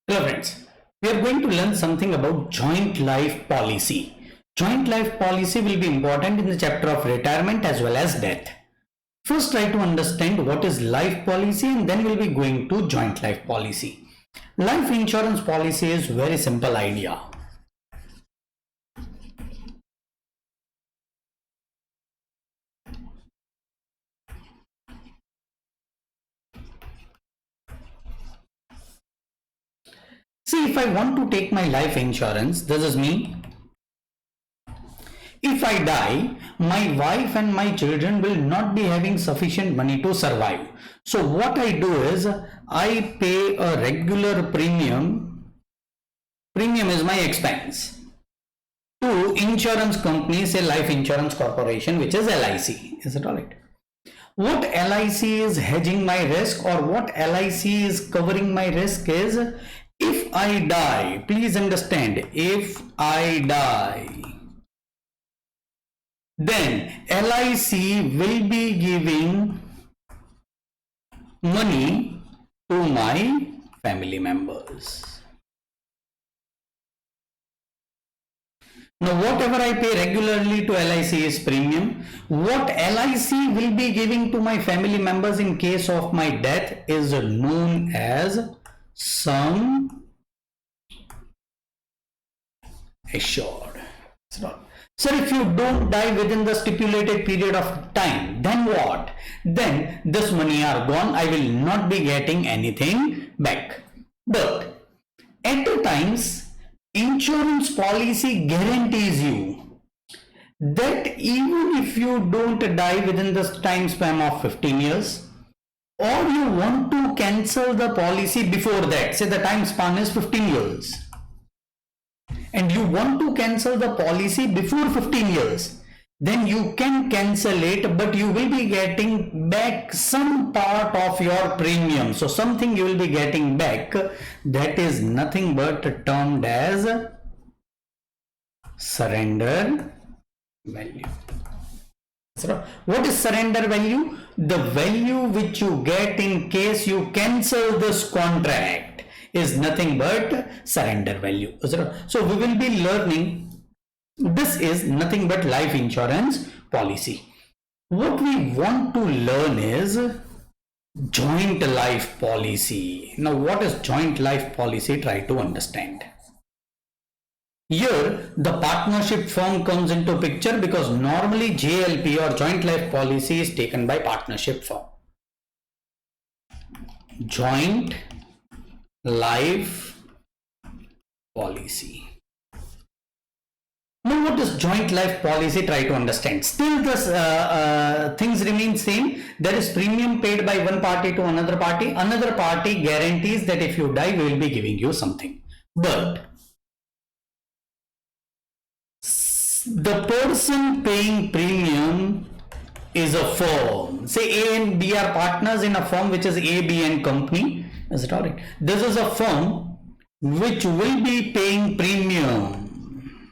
Hello friends, we are going to learn something about joint life policy. Joint life policy will be important in the chapter of retirement as well as death. First try to understand what is life policy and then we'll be going to joint life policy. Life insurance policy is very simple idea. See, if I want to take my life insurance, this is me. If I die, my wife and my children will not be having sufficient money to survive. So what I do is I pay a regular premium. Premium is my expense to insurance company, say Life Insurance Corporation, which is LIC. Is it all right? What LIC is hedging my risk or what LIC is covering my risk is if I die, please understand, if I die, then LIC will be giving money to my family members. Now, whatever I pay regularly to LIC is premium. What LIC will be giving to my family members in case of my death is known as sum assured. So if you don't die within the stipulated period of time, then what? Then this money are gone. I will not be getting anything back. But at times, insurance policy guarantees you that even if you don't die within the time span of 15 years, or you want to cancel the policy before that, say the time span is 15 years, and you want to cancel the policy before 15 years, then you can cancel it, but you will be getting back some part of your premium. So something you will be getting back, that is nothing but termed as surrender value. So what is surrender value? The value which you get in case you cancel this contract is nothing but surrender value. So we will be learning, this is nothing but life insurance policy. What we want to learn is joint life policy. Now what is joint life policy? Try to understand. Here the partnership firm comes into picture because normally JLP or joint life policy is taken by partnership firm. Joint life policy. Now what is joint life policy? Try to understand. Still this things remain same. There is premium paid by one party to another party. Another party guarantees that if you die we will be giving you something. But the person paying premium is a firm. Say A and B are partners in a firm which is A, B and company. Is it alright? This is a firm which will be paying premium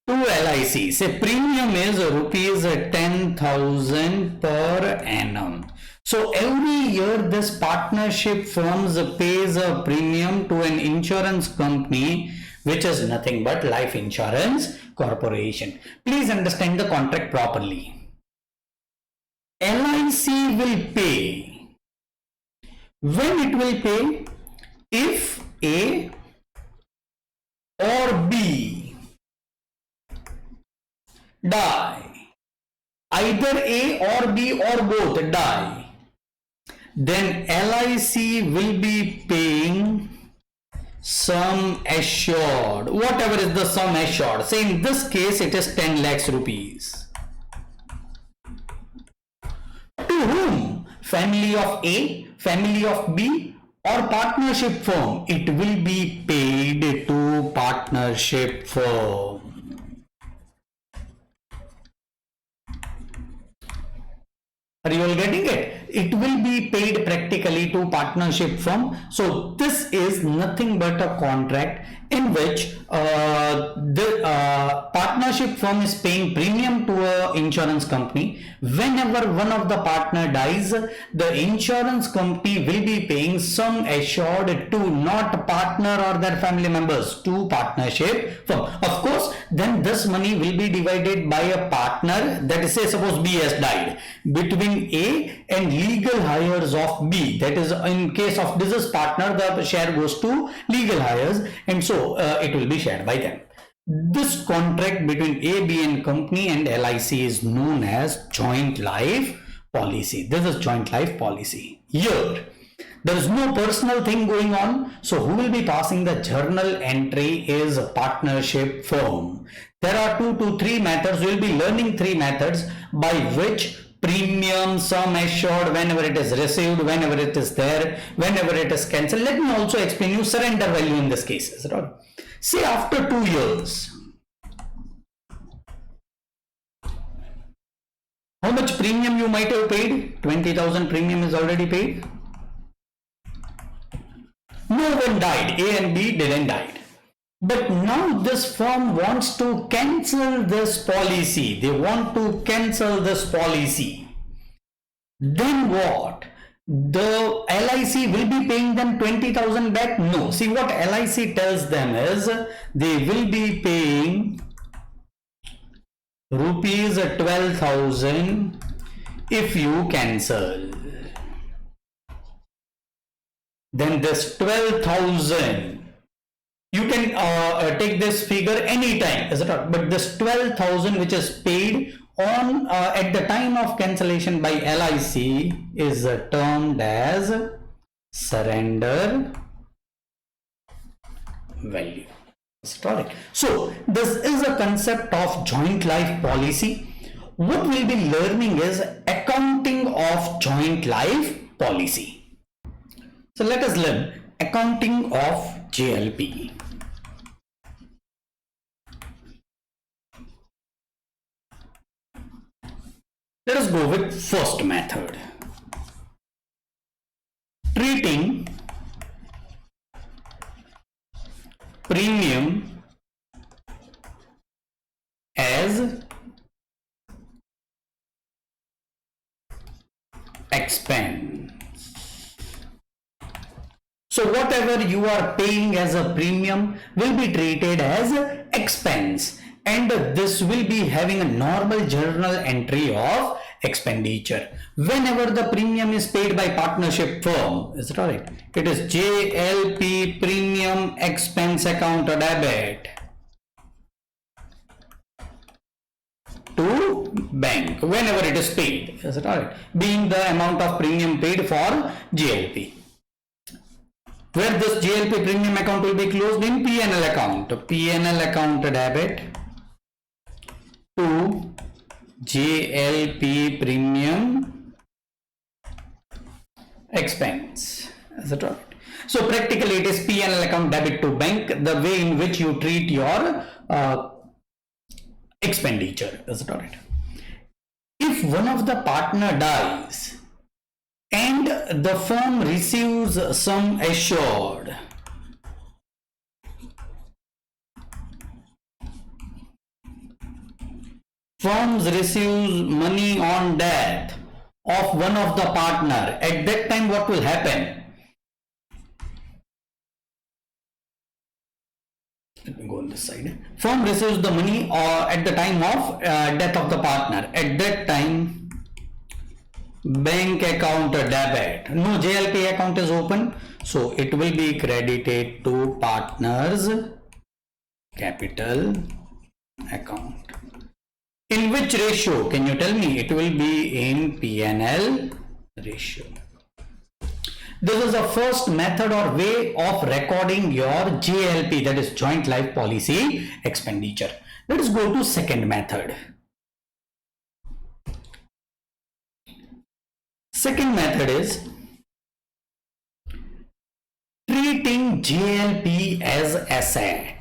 to LIC. Say premium is rupees 10,000 per annum. So every year this partnership firms pays a premium to an insurance company which is nothing but Life Insurance Corporation. Please understand the contract properly. LIC will pay. When it will pay? If A or B die, either A or B or both die, then LIC will be paying sum assured, whatever is the sum assured. Say in this case it is 10 lakhs rupees. To whom? Family of A, family of B or partnership firm? It will be paid to partnership firm. Are you all getting it? It will be paid practically to partnership firm. So this is nothing but a contract. in which the partnership firm is paying premium to a insurance company. Whenever one of the partner dies, the insurance company will be paying sum assured to not partner or their family members, to partnership firm. Of course, then this money will be divided by a partner, that is, say suppose B has died, between A and legal heirs of B. That is, in case of deceased partner, the share goes to legal heirs, and so it will be shared by them. This contract between A, B and company and LIC is known as joint life policy. This is joint life policy. Here, there is no personal thing going on. So who will be passing the journal entry is a partnership firm. There are 2 to 3 methods. We will be learning 3 methods by which premium, sum assured, whenever it is received, whenever it is there, whenever it is cancelled. Let me also explain you surrender value in this case. Is it all? Say after 2 years, how much premium you might have paid? 20,000 premium is already paid. No one died. A and B didn't die. But now this firm wants to cancel this policy. They want to cancel this policy. Then what? The LIC will be paying them 20,000 back? No. See, what LIC tells them is they will be paying rupees 12,000 if you cancel. Then this 12,000, you can take this figure anytime, is it not? But this 12,000 which is paid on at the time of cancellation by LIC is termed as surrender value. So this is a concept of joint life policy. What we'll be learning is accounting of joint life policy. So let us learn accounting of JLP. Let us go with first method. Treating premium as expense. So whatever you are paying as a premium will be treated as expense, and this will be having a normal journal entry of expenditure. Whenever the premium is paid by partnership firm, is it alright? It is JLP premium expense account debit to bank whenever it is paid, is it alright? Being the amount of premium paid for JLP. Where this JLP premium account will be closed in P&L account. P&L account debit to JLP premium expense. Is that right? So practically it is P&L account debit to bank, the way in which you treat your expenditure. Is that right? If one of the partner dies and the firm receives sum assured, firms receives money on death of one of the partner, at that time what will happen? Let me go on this side. Firm receives the money at the time of death of the partner. At that time, bank account debit. No JLP account is open, so it will be credited to partners capital account. In which ratio? Can you tell me? It will be in P&L ratio. This is the first method or way of recording your JLP, that is joint life policy expenditure. Let us go to second method. Second method is treating JLP as asset.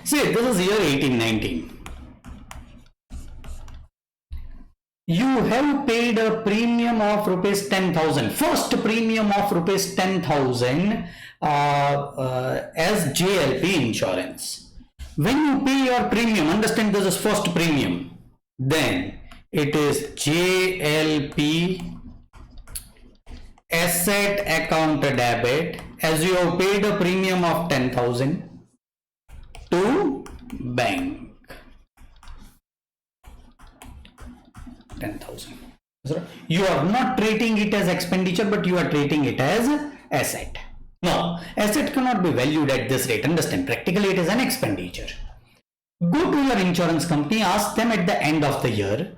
See, this is year 1819. You have paid a premium of rupees 10,000, first premium of rupees 10,000 as JLP insurance. When you pay your premium, understand this is first premium, then it is JLP asset account debit, as you have paid a premium of 10,000 to bank. 10,000. You are not treating it as expenditure, but you are treating it as asset. No, asset cannot be valued at this rate. Understand, practically it is an expenditure. Go to your insurance company, ask them at the end of the year,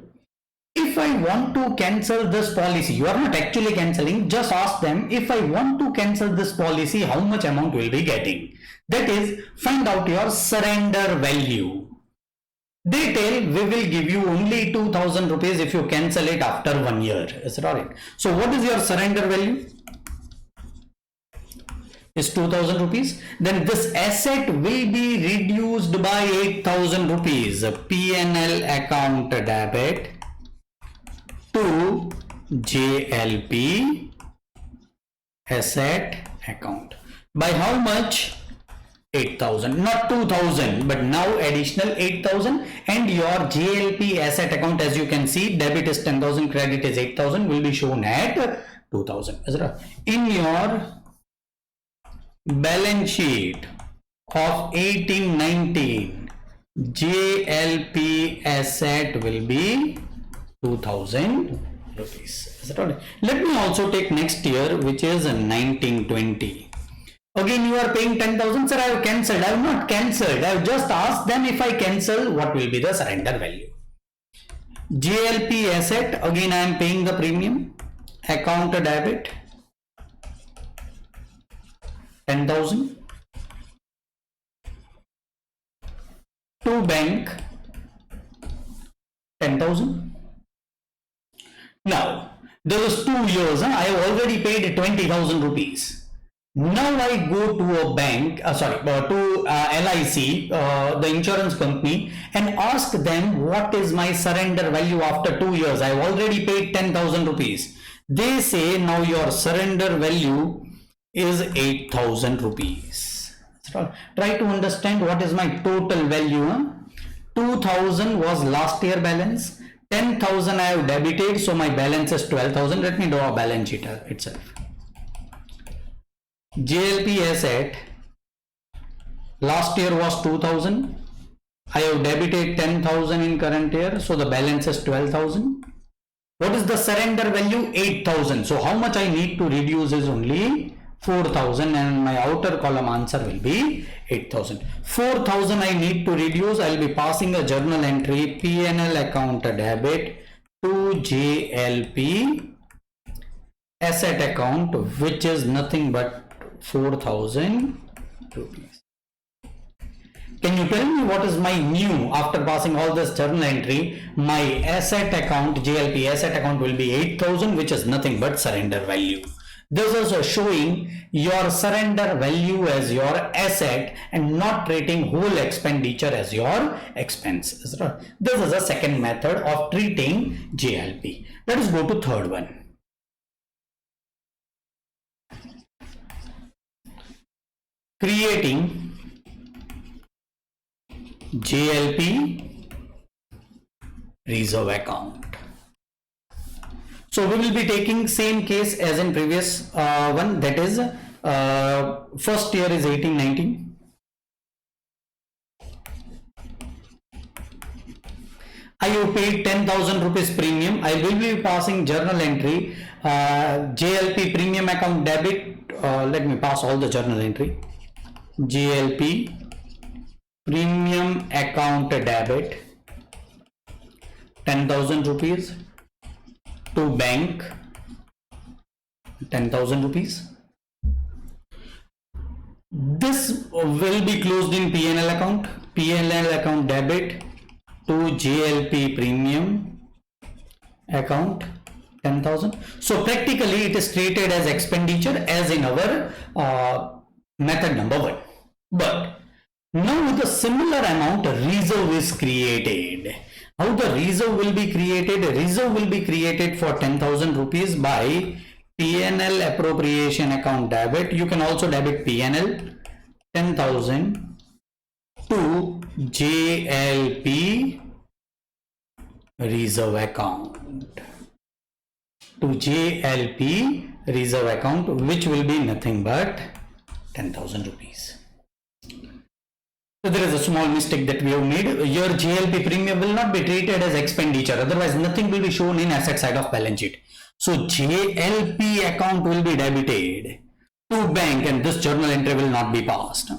if I want to cancel this policy. You are not actually cancelling, just ask them, if I want to cancel this policy, how much amount will be getting? That is, find out your surrender value. They tell, we will give you only 2,000 rupees if you cancel it after 1 year. Is it alright? So what is your surrender value? Is 2,000 rupees. Then this asset will be reduced by 8,000 rupees. P&L account debit to JLP asset account. By how much? 8,000, not 2,000, but now additional 8,000, and your JLP asset account, as you can see, debit is 10,000, credit is 8,000, will be shown at 2,000. In your balance sheet of 18-19, JLP asset will be 2,000 rupees. Let me also take next year, which is 19-20. Again, you are paying 10,000. Sir, I have cancelled. I have not cancelled. I have just asked them, if I cancel, what will be the surrender value? JLP asset, again I am paying the premium. Account debit 10,000 to bank 10,000. Now, there was 2 years. I have already paid 20,000 rupees. Now I go to a bank, to LIC, the insurance company, and ask them, what is my surrender value after 2 years? I have already paid 10,000 rupees. They say, now your surrender value is 8,000 rupees. Try to understand what is my total value. 2,000 was last year balance. 10,000 I have debited, so my balance is 12,000. Let me draw a balance sheet itself. JLP asset last year was 2,000. I have debited 10,000 in current year, so the balance is 12,000. What is the surrender value? 8,000. So how much I need to reduce is only 4,000, and my outer column answer will be 8,000. 4,000 I need to reduce. I will be passing a journal entry, P&L account debit to JLP asset account, which is nothing but 4,000 rupees. Can you tell me what is my new after passing all this journal entry? My asset account, JLP asset account, will be 8,000, which is nothing but surrender value. This is showing your surrender value as your asset and not treating whole expenditure as your expense. This is a second method of treating JLP. Let us go to third one. Creating JLP reserve account. So we will be taking same case as in previous one, that is first year is 18-19. I have paid 10,000 rupees premium. I will be passing journal entry, JLP premium account debit. Let me pass all the journal entry. JLP premium account debit 10,000 rupees to bank 10,000 rupees. This will be closed in P&L account. P&L account debit to JLP premium account 10,000. So practically it is treated as expenditure as in our method number 1. But now with a similar amount, reserve is created. How the reserve will be created? Reserve will be created for 10,000 rupees by P&L appropriation account debit. You can also debit P&L 10,000 to JLP reserve account. To JLP reserve account, which will be nothing but 10,000 rupees. So there is a small mistake that we have made. Your JLP premium will not be treated as expenditure, otherwise nothing will be shown in asset side of balance sheet. So JLP account will be debited to bank and this journal entry will not be passed.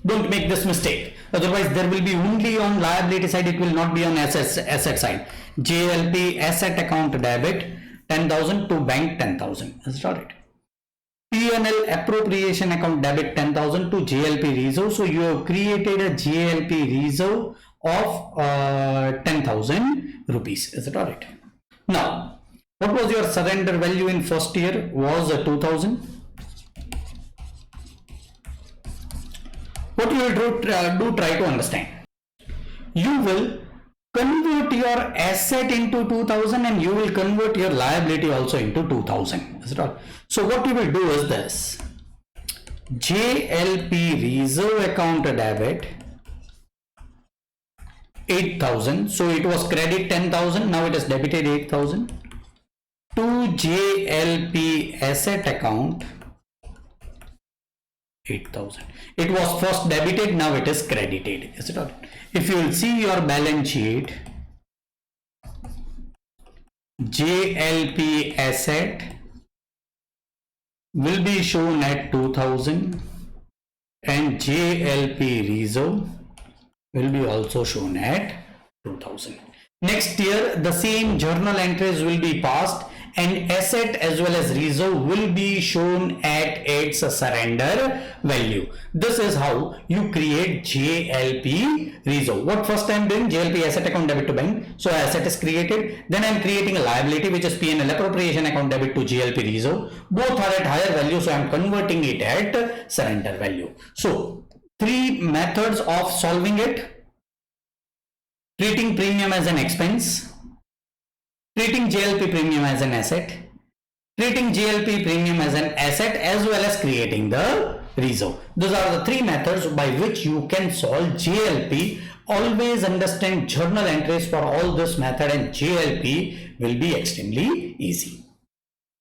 Don't make this mistake, otherwise there will be only on liability side, it will not be on asset side. JLP asset account debit 10,000 to bank 10,000. That's right. P&L appropriation account debit 10,000 to JLP reserve. So you have created a JLP reserve of 10,000 rupees. Is that right? Now, what was your surrender value in first year? Was 2,000. What you will do, try to understand. You will convert your asset into 2,000 and you will convert your liability also into 2,000. Is that right? So what you will do is this. JLP reserve account debit 8,000. So it was credit 10,000. Now it is debited 8,000 to JLP asset account 8,000. It was first debited. Now it is credited. Is it all? If you will see your balance sheet, JLP asset will be shown at 2,000 and JLP reserve will be also shown at 2,000. Next year the same journal entries will be passed and asset as well as reserve will be shown at its surrender value. This is how you create JLP reserve. What first I am doing? JLP asset account debit to bank. So asset is created. Then I am creating a liability which is P&L appropriation account debit to JLP reserve. Both are at higher value. So I am converting it at surrender value. So three methods of solving it. Treating premium as an expense, treating JLP premium as an asset, treating JLP premium as an asset as well as creating the reserve. Those are the three methods by which you can solve JLP. Always understand journal entries for all this method and JLP will be extremely easy.